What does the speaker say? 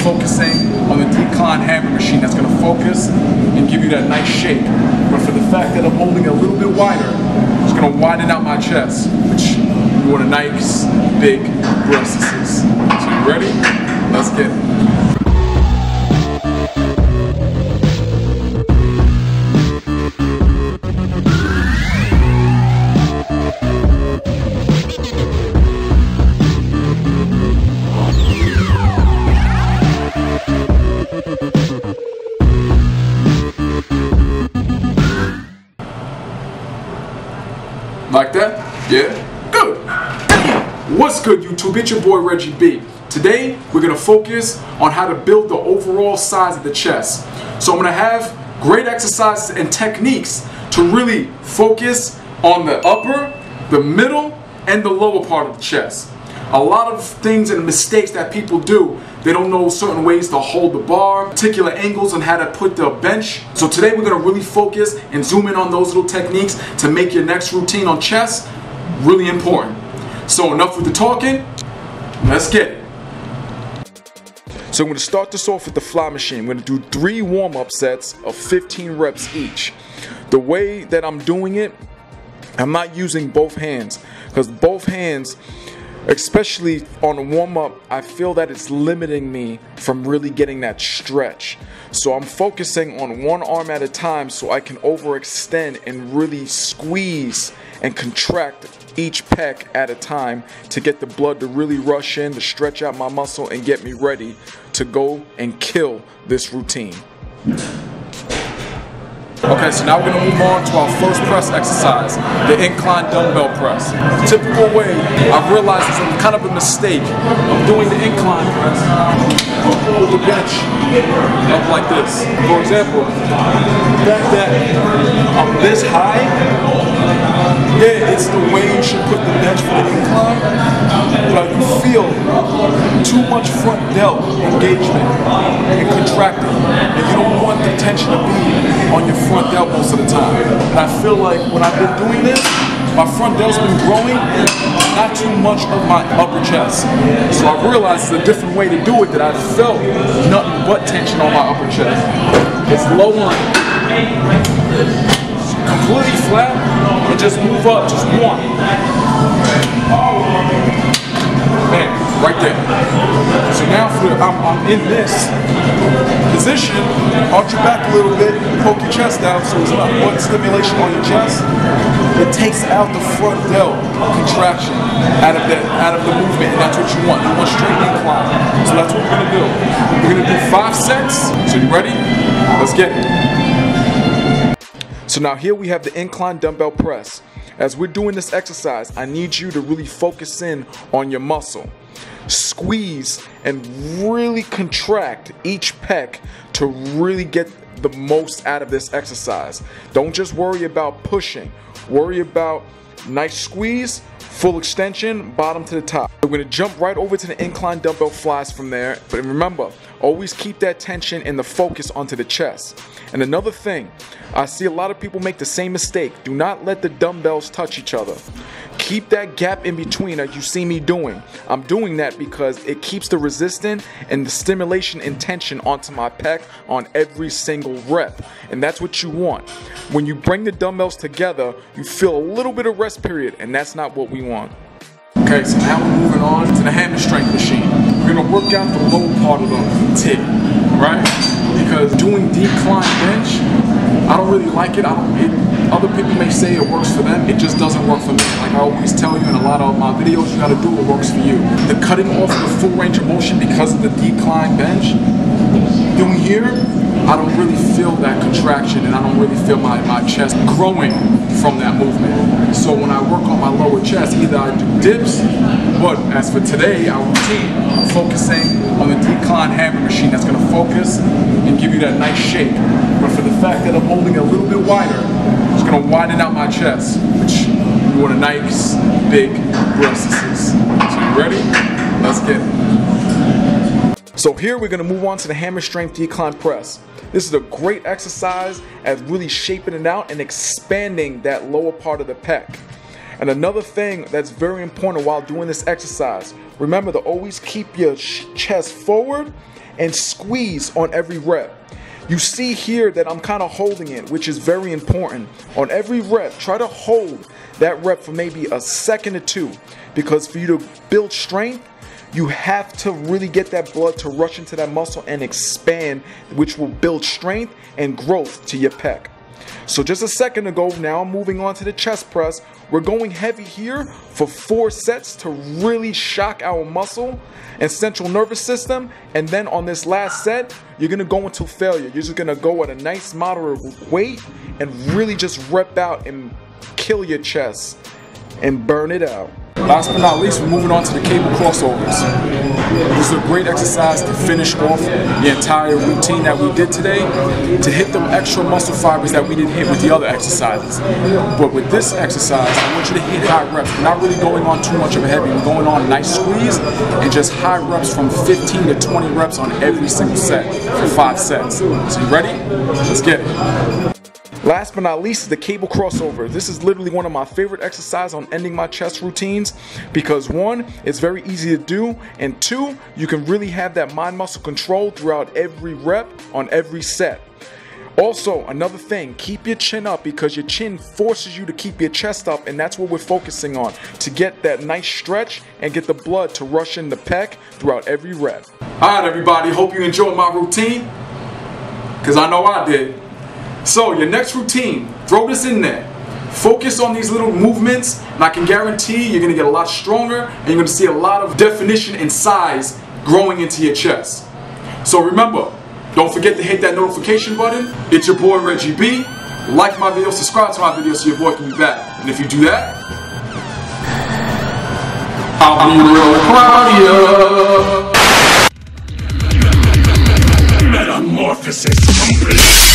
focusing on the decline hammer machine that's going to focus and give you that nice shape. But for the fact that I'm holding it a little bit wider, it's going to widen out my chest, which you want a nice big breast assist. So you ready? Let's get it. Like that? Yeah? Good. What's good, YouTube? It's your boy Reggie B. Today we're going to focus on how to build the overall size of the chest. So I'm going to have great exercises and techniques to really focus on the upper, the middle, and the lower part of the chest. A lot of things and mistakes that people do, they don't know certain ways to hold the bar, particular angles on how to put the bench. So today we're going to really focus and zoom in on those little techniques to make your next routine on chest really important. So enough with the talking, let's get it. So I'm going to start this off with the fly machine. I'm going to do 3 warm-up sets of 15 reps each. The way that I'm doing it, I'm not using both hands, because both hands, especially on a warm-up, I feel that it's limiting me from really getting that stretch. So I'm focusing on one arm at a time so I can overextend and really squeeze and contract each pec at a time to get the blood to really rush in, to stretch out my muscle and get me ready to go and kill this routine. Okay, so now we're going to move on to our first press exercise, the incline dumbbell press. The typical way I've realized is kind of a mistake of doing the incline press. Hold the bench up like this. For example, the fact that I'm this high, yeah, it's the way you should put the bench for the incline, but you feel too much front delt engagement and contracting, and you don't want the tension to be on your front delt most of the time. And I feel like when I've been doing this, my front delt's been growing, not too much of my upper chest. So I realized it's a different way to do it that I felt nothing but tension on my upper chest. It's low line. Completely flat, and just move up, just one. Man, right there. So now I'm in this position, arch your back a little bit, poke your chest out so it's not one stimulation on your chest. It takes out the front delt contraction out of the movement, and that's what you want. You want straight incline. So that's what we're gonna do. We're gonna do 5 sets. So you ready? Let's get it. So now here we have the incline dumbbell press. As we're doing this exercise, I need you to really focus in on your muscle. Squeeze and really contract each pec to really get the most out of this exercise. Don't just worry about pushing. Worry about nice squeeze, full extension, bottom to the top. We're going to jump right over to the incline dumbbell flies from there. But remember, always keep that tension and the focus onto the chest. And another thing, I see a lot of people make the same mistake. Do not let the dumbbells touch each other. Keep that gap in between as you see me doing. I'm doing that because it keeps the resistance and the stimulation and tension onto my pec on every single rep. And that's what you want. When you bring the dumbbells together, you feel a little bit of rest period, and that's not what we want. Okay, so now we're moving on to the hammer strength machine. We're going to work out the lower part of the tip, right? Because doing decline bench, I don't really like it. Other people may say it works for them. It just doesn't work for me. Like I always tell you in a lot of my videos, you got to do what works for you. The cutting off the full range of motion because of the decline bench, doing here, I don't really feel that contraction, and I don't really feel my chest growing from that movement. So when I work on my lower chest, either I do dips, but as for today, our routine, I'm focusing on the decline hammer machine that's going to focus and give you that nice shape. But for the fact that I'm holding it a little bit wider, it's going to widen out my chest, which you want a nice big breast assist. So you ready? Let's get it. So here we're going to move on to the hammer strength decline press. This is a great exercise at really shaping it out and expanding that lower part of the pec. And another thing that's very important while doing this exercise, remember to always keep your chest forward and squeeze on every rep. You see here that I'm kind of holding it, which is very important. On every rep, try to hold that rep for maybe a second or two, because for you to build strength, you have to really get that blood to rush into that muscle and expand, which will build strength and growth to your pec. So just a second ago, now I'm moving on to the chest press. We're going heavy here for 4 sets to really shock our muscle and central nervous system. And then on this last set, you're gonna go into failure. You're just gonna go at a nice moderate weight and really just rep out and kill your chest and burn it out. Last but not least, we're moving on to the cable crossovers. This is a great exercise to finish off the entire routine that we did today, to hit them extra muscle fibers that we didn't hit with the other exercises. But with this exercise, I want you to hit high reps. We're not really going on too much of a heavy. We're going on a nice squeeze and just high reps from 15 to 20 reps on every single set for 5 sets. So you ready? Let's get it. Last but not least, the cable crossover. This is literally one of my favorite exercises on ending my chest routines, because 1, it's very easy to do, and 2, you can really have that mind muscle control throughout every rep on every set. Also, another thing, keep your chin up, because your chin forces you to keep your chest up, and that's what we're focusing on, to get that nice stretch and get the blood to rush in the pec throughout every rep. Alright everybody, hope you enjoyed my routine, because I know I did. So your next routine, throw this in there. Focus on these little movements, and I can guarantee you're going to get a lot stronger, and you're going to see a lot of definition and size growing into your chest. So remember, don't forget to hit that notification button. It's your boy Reggie B. Like my video, subscribe to my video so your boy can be back. And if you do that, I'll be real proud of you. Metamorphosis complete.